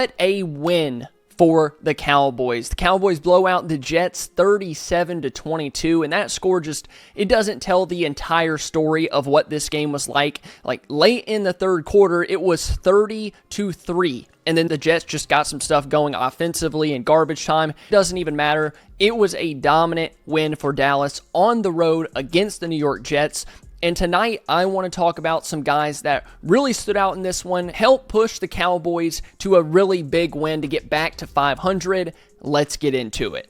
What a win for the Cowboys. The Cowboys blow out the Jets 37-22, and that score it doesn't tell the entire story of what this game was like. Like, late in the third quarter, it was 30-3. And then the Jets just got some stuff going offensively in garbage time. Doesn't even matter. It was a dominant win for Dallas on the road against the New York Jets. And tonight, I want to talk about some guys that really stood out in this one, helped push the Cowboys to a really big win to get back to 500. Let's get into it.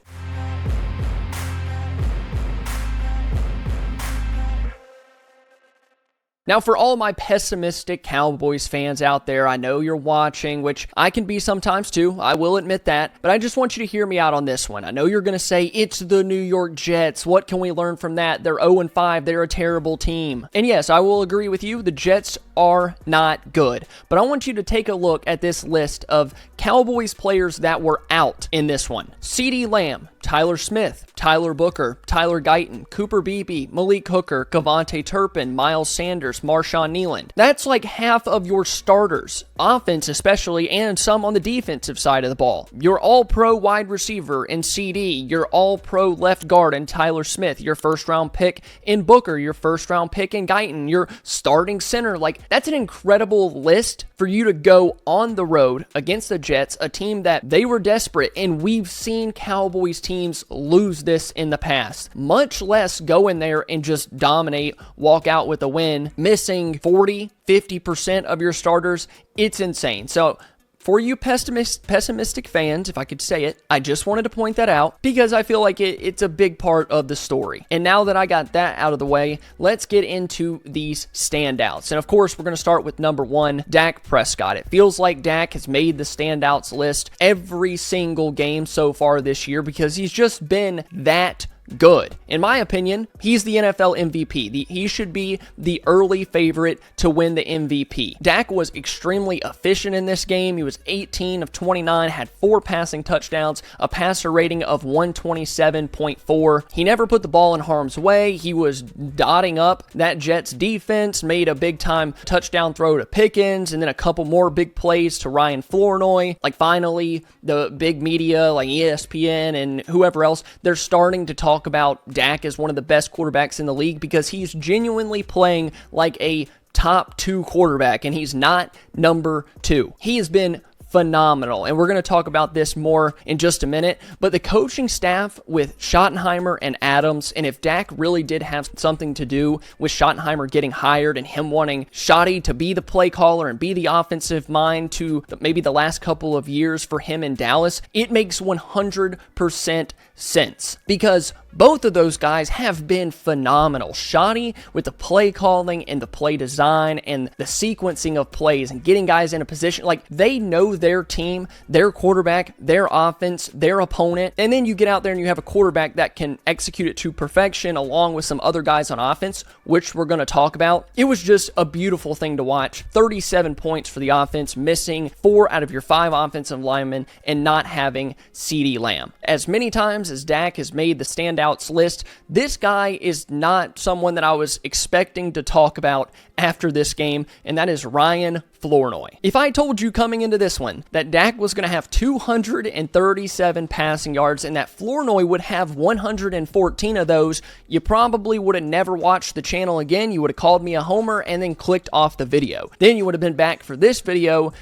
Now, for all my pessimistic Cowboys fans out there, I know you're watching, which I can be sometimes too, I will admit that, but I just want you to hear me out on this one. I know you're going to say, it's the New York Jets. What can we learn from that? They're 0-5. They're a terrible team. And yes, I will agree with you. The Jets are not good. But I want you to take a look at this list of Cowboys players that were out in this one. CeeDee Lamb, Tyler Smith, Tyler Booker, Tyler Guyton, Cooper Beebe, Malik Hooker, Javonte Turpin, Miles Sanders, Marshawn Kneeland. That's like half of your starters, offense especially, and some on the defensive side of the ball. Your all-pro wide receiver in CD, your all-pro left guard in Tyler Smith, your first-round pick in Booker, your first-round pick in Guyton, your starting center. Like, that's an incredible list for you to go on the road against the Jets, a team that they were desperate, and we've seen Cowboys teams lose this in the past. Much less go in there and just dominate, walk out with a win, missing 40-50% of your starters. It's insane. So for you pessimistic fans, if I could say it, I just wanted to point that out because I feel like it's a big part of the story. And now that I got that out of the way, let's get into these standouts. And of course, we're going to start with number one, Dak Prescott. It feels like Dak has made the standouts list every single game so far this year because he's just been that good. In my opinion, he's the NFL MVP. He should be the early favorite to win the MVP. Dak was extremely efficient in this game. He was 18 of 29, had 4 passing touchdowns, a passer rating of 127.4. He never put the ball in harm's way. He was dotting up that Jets defense, made a big time touchdown throw to Pickens, and then a couple more big plays to Ryan Flournoy. Like, finally, the big media like ESPN and whoever else, they're starting to talk about Dak as one of the best quarterbacks in the league because he's genuinely playing like a top 2 quarterback, and he's not number 2. He has been phenomenal, and we're going to talk about this more in just a minute, but the coaching staff with Schottenheimer and Adams, and if Dak really did have something to do with Schottenheimer getting hired and him wanting Schotty to be the play caller and be the offensive mind to maybe the last couple of years for him in Dallas, it makes 100% sense because both of those guys have been phenomenal. Schotty with the play calling and the play design and the sequencing of plays and getting guys in a position, like, they know their team, their quarterback, their offense, their opponent, and then you get out there and you have a quarterback that can execute it to perfection along with some other guys on offense, which we're going to talk about. It was just a beautiful thing to watch. 37 points for the offense, missing 4 out of your 5 offensive linemen and not having CeeDee Lamb. As many times as Dak has made the standouts list, this guy is not someone that I was expecting to talk about after this game, and that is Ryan Flournoy. If I told you coming into this one that Dak was going to have 237 passing yards and that Flournoy would have 114 of those, you probably would have never watched the channel again. You would have called me a homer and then clicked off the video. Then you would have been back for this video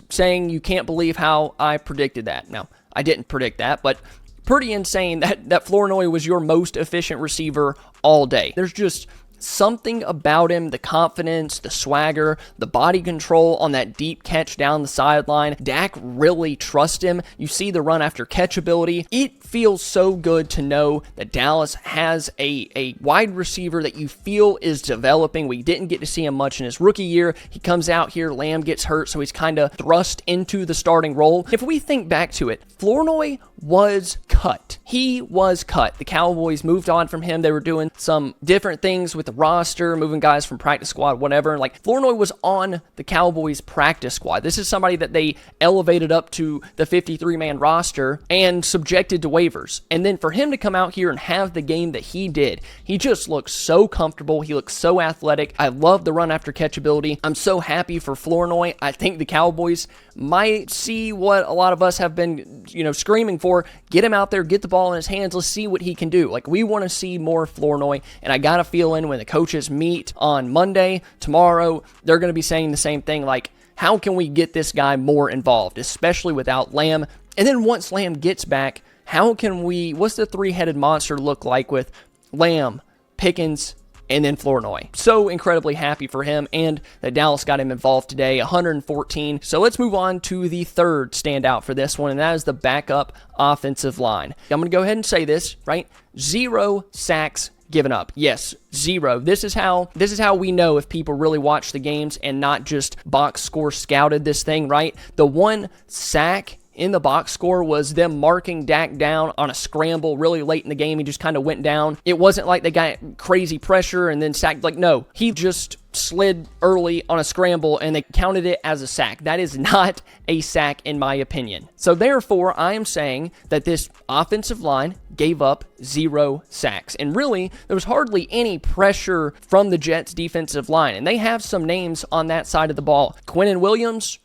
saying you can't believe how I predicted that. Now, I didn't predict that, but pretty insane that Flournoy was your most efficient receiver all day. There's just something about him, the confidence, the swagger, the body control on that deep catch down the sideline. Dak really trusts him. You see the run after catch ability. It feels so good to know that Dallas has a wide receiver that you feel is developing. We didn't get to see him much in his rookie year. He comes out here, Lamb gets hurt, so he's kind of thrust into the starting role. If we think back to it, Flournoy was cut. He was cut. The Cowboys moved on from him. They were doing some different things with the roster, moving guys from practice squad, whatever. Like, Flournoy was on the Cowboys practice squad. This is somebody that they elevated up to the 53-man roster and subjected to waivers. And then for him to come out here and have the game that he did, he just looks so comfortable. He looks so athletic. I love the run after catch ability. I'm so happy for Flournoy. I think the Cowboys might see what a lot of us have been, screaming for. Get him out there, get the ball in his hands. Let's see what he can do. Like, we want to see more Flournoy, and I got a feeling when the coaches meet on Monday, tomorrow, they're going to be saying the same thing, like, how can we get this guy more involved, especially without Lamb? And then once Lamb gets back, what's the three-headed monster look like with Lamb, Pickens, and then Flournoy? So incredibly happy for him, and that Dallas got him involved today, 114. So let's move on to the third standout for this one, and that is the backup offensive line. I'm going to go ahead and say this, right? 0 sacks given up. Yes, 0. This is how we know if people really watch the games and not just box score scouted this thing, right? The 1 sack in the box score was them marking Dak down on a scramble really late in the game. He just kind of went down. It wasn't like they got crazy pressure and then sacked. Like, no, he just slid early on a scramble and they counted it as a sack. That is not a sack in my opinion. So therefore, I am saying that this offensive line gave up 0 sacks. And really, there was hardly any pressure from the Jets defensive line. And they have some names on that side of the ball. Quinnen Williams,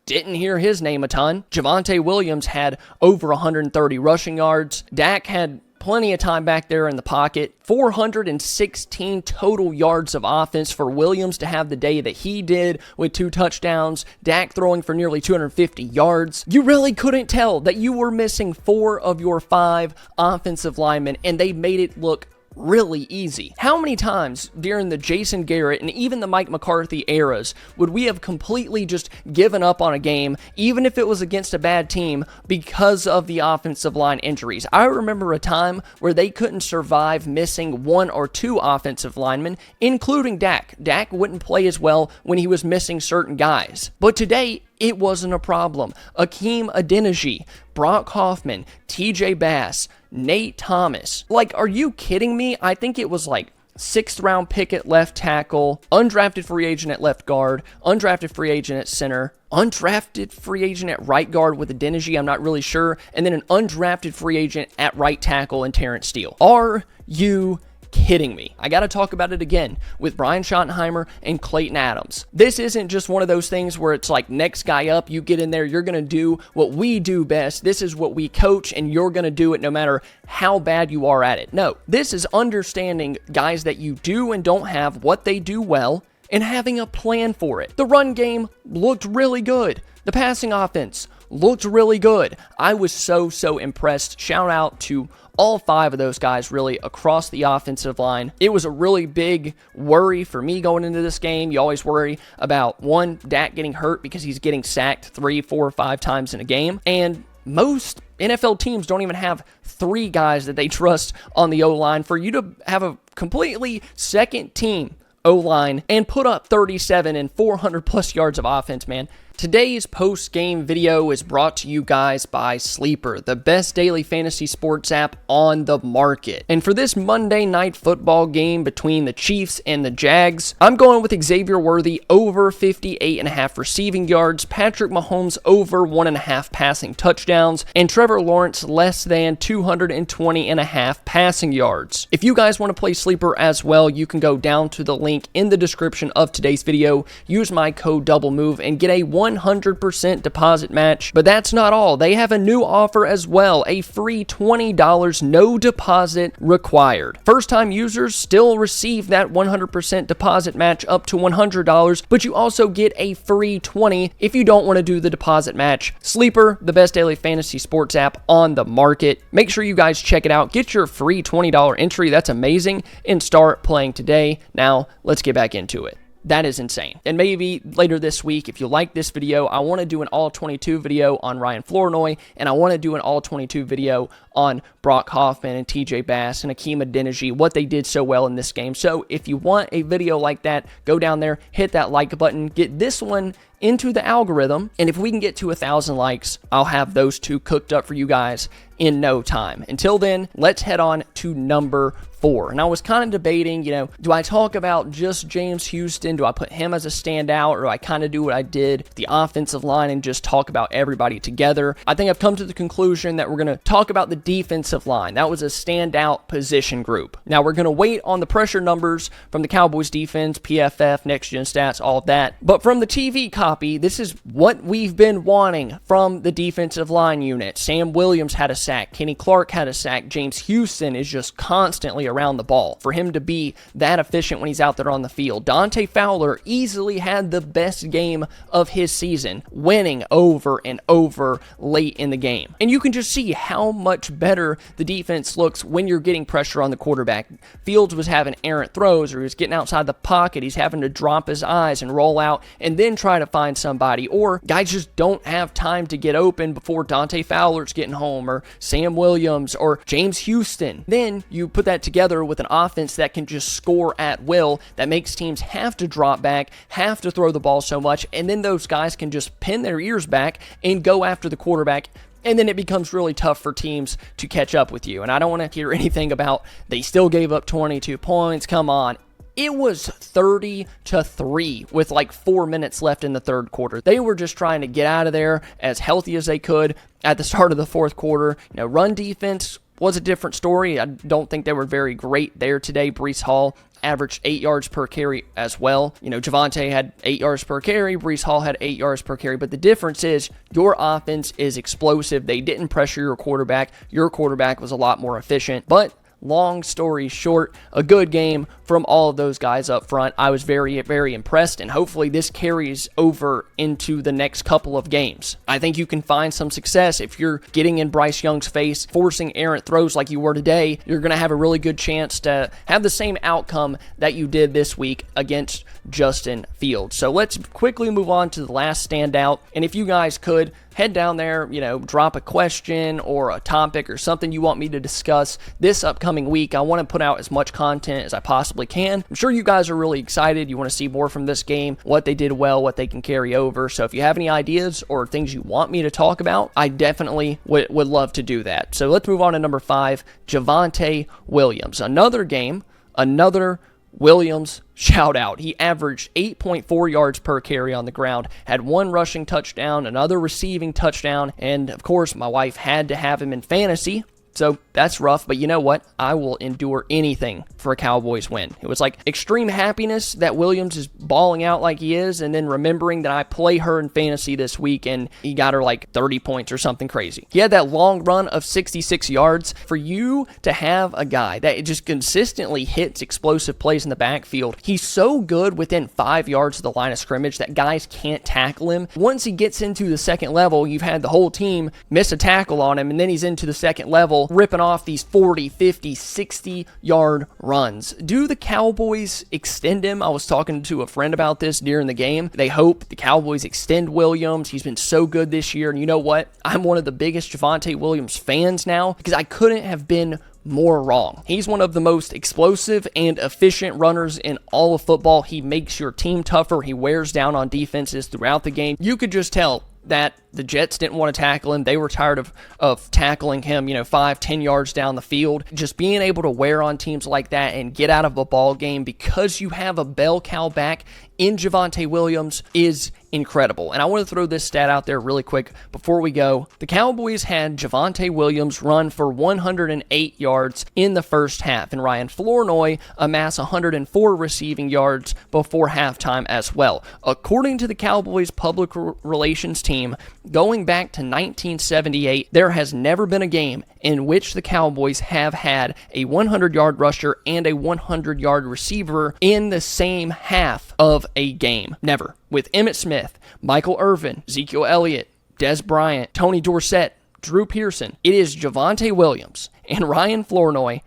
didn't hear his name a ton. Javonte Williams had over 130 rushing yards. Dak had plenty of time back there in the pocket. 416 total yards of offense for Williams to have the day that he did with 2 touchdowns. Dak throwing for nearly 250 yards. You really couldn't tell that you were missing 4 of your 5 offensive linemen, and they made it look really easy. How many times during the Jason Garrett and even the Mike McCarthy eras would we have completely just given up on a game, even if it was against a bad team, because of the offensive line injuries? I remember a time where they couldn't survive missing 1 or 2 offensive linemen, including Dak. Dak wouldn't play as well when he was missing certain guys. But today, it wasn't a problem. Akeem Adeniji, Brock Hoffman, TJ Bass, Nate Thomas. Like, are you kidding me? I think it was like 6th round pick at left tackle, undrafted free agent at left guard, undrafted free agent at center, undrafted free agent at right guard with Adeniji, I'm not really sure, and then an undrafted free agent at right tackle in Terrence Steele. Are you kidding me? I gotta talk about it again with Brian Schottenheimer and Clayton Adams. This isn't just one of those things where it's like next guy up, you get in there, you're gonna do what we do best. This is what we coach, and you're gonna do it no matter how bad you are at it. No, this is understanding guys that you do and don't have, what they do well, and having a plan for it. The run game looked really good. The passing offense looked really good. I was so impressed. Shout out to all 5 of those guys really across the offensive line. It was a really big worry for me going into this game. You always worry about, 1, Dak getting hurt because he's getting sacked 3, 4, 5 times in a game. And most NFL teams don't even have 3 guys that they trust on the O-line. For you to have a completely second team O-line and put up 37 and 400 plus yards of offense, man. Today's post-game video is brought to you guys by Sleeper, the best daily fantasy sports app on the market. And for this Monday night football game between the Chiefs and the Jags, I'm going with Xavier Worthy over 58.5 receiving yards, Patrick Mahomes over 1.5 passing touchdowns, and Trevor Lawrence less than 220.5 passing yards. If you guys want to play Sleeper as well, you can go down to the link in the description of today's video, use my code DoubleMove, and get a 100% deposit match. But that's not all. They have a new offer as well, a free $20 no deposit required. First-time users still receive that 100% deposit match up to $100, but you also get a free $20 if you don't want to do the deposit match. Sleeper, the best daily fantasy sports app on the market. Make sure you guys check it out. Get your free $20 entry. That's amazing. And start playing today. Now, let's get back into it. That is insane. And maybe later this week, if you like this video, I want to do an all-22 video on Ryan Flournoy, and I want to do an all-22 video on Brock Hoffman and TJ Bass and Akeem Adeniji, what they did so well in this game. So if you want a video like that, go down there, hit that like button, get this one into the algorithm. And if we can get to 1,000 likes, I'll have those two cooked up for you guys in no time. Until then, let's head on to number 4. And I was kind of debating, do I talk about just James Houston? Do I put him as a standout, or do I kind of do what I did the offensive line and just talk about everybody together? I think I've come to the conclusion that we're going to talk about the defensive line. That was a standout position group. Now we're going to wait on the pressure numbers from the Cowboys defense, PFF, Next Gen Stats, all of that. But from the TV copy, this is what we've been wanting from the defensive line unit. Sam Williams had a sack. Kenny Clark had a sack. James Houston is just constantly around the ball. For him to be that efficient when he's out there on the field. Dante Fowler easily had the best game of his season, winning over and over late in the game. And you can just see how much better the defense looks when you're getting pressure on the quarterback. Fields was having errant throws, or he was getting outside the pocket. He's having to drop his eyes and roll out and then try to find somebody. Or guys just don't have time to get open before Dante Fowler's getting home, or Sam Williams, or James Houston. Then you put that together with an offense that can just score at will, that makes teams have to drop back, have to throw the ball so much, and then those guys can just pin their ears back and go after the quarterback. And then it becomes really tough for teams to catch up with you. And I don't want to hear anything about they still gave up 22 points. Come on. It was 30-3 with like 4 minutes left in the third quarter. They were just trying to get out of there as healthy as they could at the start of the fourth quarter. Run defense was a different story. I don't think they were very great there today. Breece Hall averaged 8 yards per carry as well. Javonte had 8 yards per carry. Breece Hall had 8 yards per carry. But the difference is your offense is explosive. They didn't pressure your quarterback. Your quarterback was a lot more efficient. But long story short, a good game from all of those guys up front. I was very, very impressed, and hopefully this carries over into the next couple of games. I think you can find some success if you're getting in Bryce Young's face, forcing errant throws like you were today. You're going to have a really good chance to have the same outcome that you did this week against Justin Fields. So let's quickly move on to the last standout, and if you guys could, head down there, drop a question or a topic or something you want me to discuss this upcoming week. I want to put out as much content as I possibly can. I'm sure you guys are really excited. You want to see more from this game, what they did well, what they can carry over. So if you have any ideas or things you want me to talk about, I definitely would love to do that. So let's move on to number 5, Javonte Williams. Another game, another Williams shout out. He averaged 8.4 yards per carry on the ground, had 1 rushing touchdown, another receiving touchdown, and of course my wife had to have him in fantasy. So that's rough, but you know what? I will endure anything for a Cowboys win. It was like extreme happiness that Williams is balling out like he is, and then remembering that I play her in fantasy this week, and he got her like 30 points or something crazy. He had that long run of 66 yards. For you to have a guy that just consistently hits explosive plays in the backfield, he's so good within 5 yards of the line of scrimmage that guys can't tackle him. Once he gets into the second level, you've had the whole team miss a tackle on him, and then he's into the second level, ripping off these 40, 50, 60-yard runs. Do the Cowboys extend him? I was talking to a friend about this during the game. They hope the Cowboys extend Williams. He's been so good this year, and you know what? I'm one of the biggest Javonte Williams fans now because I couldn't have been more wrong. He's one of the most explosive and efficient runners in all of football. He makes your team tougher. He wears down on defenses throughout the game. You could just tell that the Jets didn't want to tackle him. They were tired of tackling him, 5-10 yards down the field. Just being able to wear on teams like that and get out of a ball game because you have a bell cow back in Javonte Williams is incredible. And I want to throw this stat out there really quick before we go. The Cowboys had Javonte Williams run for 108 yards in the first half, and Ryan Flournoy amass 104 receiving yards before halftime as well. According to the Cowboys public relations team, going back to 1978, there has never been a game in which the Cowboys have had a 100-yard rusher and a 100-yard receiver in the same half of a game. Never. With Emmitt Smith, Michael Irvin, Ezekiel Elliott, Des Bryant, Tony Dorsett, Drew Pearson, it is Javonte Williams and Ryan Flournoy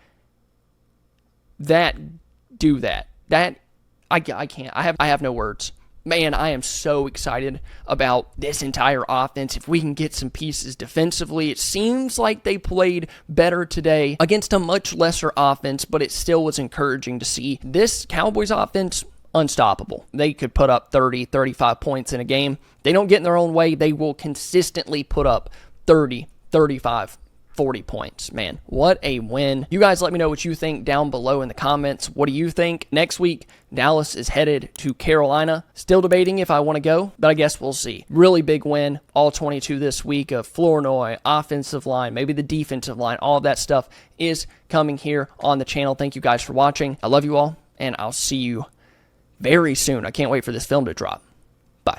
that do that. That I can't. I have no words. Man, I am so excited about this entire offense. If we can get some pieces defensively, it seems like they played better today against a much lesser offense, but it still was encouraging to see. This Cowboys offense unstoppable. They could put up 30, 35 points in a game. They don't get in their own way. They will consistently put up 30, 35, 40 points. Man, what a win. You guys let me know what you think down below in the comments. What do you think? Next week, Dallas is headed to Carolina. Still debating if I want to go, but I guess we'll see. Really big win, all 22 this week of Flournoy, offensive line, maybe the defensive line. All of that stuff is coming here on the channel. Thank you guys for watching. I love you all, and I'll see you very soon. I can't wait for this film to drop.